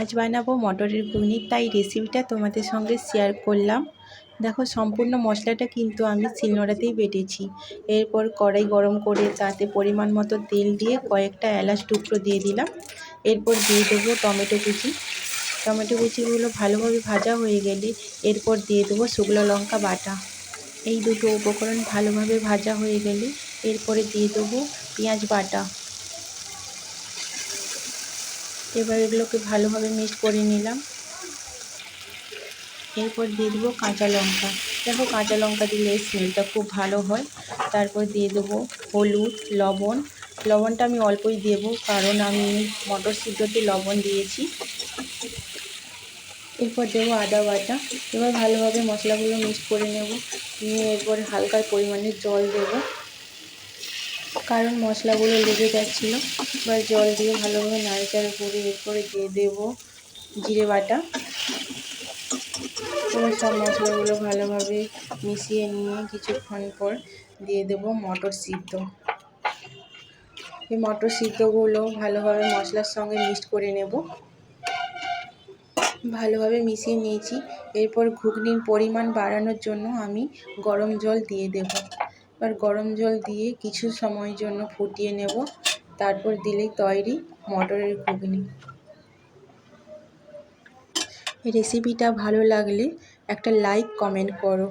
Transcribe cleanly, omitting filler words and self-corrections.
আজ বানাবো মটরের ঘুগনি, তাই রেসিপিটা তোমাদের সঙ্গে শেয়ার করলাম। দেখো, সম্পূর্ণ মশলাটা কিন্তু আমি শিলনোড়াতেই বেটেছি। এরপর কড়াই গরম করে তাতে পরিমাণ মতো তেল দিয়ে কয়েকটা এলাচ টুকরো দিয়ে দিলাম। এরপর দিয়ে দেবো টমেটো কুচি। টমেটো কুচিগুলো ভালোভাবে ভাজা হয়ে গেলে এরপর দিয়ে দেবো শুকনো লঙ্কা বাটা। এই দুটো উপকরণ ভালোভাবে ভাজা হয়ে গেলে এরপরে দিয়ে দেবো পেঁয়াজ বাটা। এবার এগুলোকে ভালোভাবে মিক্স করে নিলাম। এরপর দিয়ে দেবো কাঁচা লঙ্কা। দেখো, কাঁচা লঙ্কা দিলে স্মেলটা খুব ভালো হয়। তারপর দিয়ে দেবো হলুদ, লবণ। লবণটা আমি অল্পই দেবো, কারণ আমি মটর সিদ্ধতে লবণ দিয়েছি। এরপর দেবো আদা বাটা। এবার ভালোভাবে মশলাগুলো মিক্স করে নেব। নিয়ে এরপর হালকা পরিমাণে জল দেবো, কারণ মশলাগুলো লেগে যাচ্ছিলো। এবার জল দিয়ে ভালোভাবে নাড়াচাড়া করে এরপরে দিয়ে দেবো জিরে বাটা। এবার সব মশলাগুলো ভালোভাবে মিশিয়ে নিয়ে কিছুক্ষণ পর দিয়ে দেবো মটর সিদ্ধ। এই মটর সিদ্ধগুলো ভালোভাবে মশলার সঙ্গে মিক্সড করে নেব। ভালোভাবে মিশিয়ে নিয়েছি। এরপর ঘুগনির পরিমাণ বাড়ানোর জন্য আমি গরম জল দিয়ে দেব। এবার গরম জল দিয়ে কিছু সময়ের জন্য ফুটিয়ে নেব। তারপর দিলেই তৈরি মটরের ঘুগনি। রেসিপিটা ভালো লাগলে একটা লাইক কমেন্ট করো।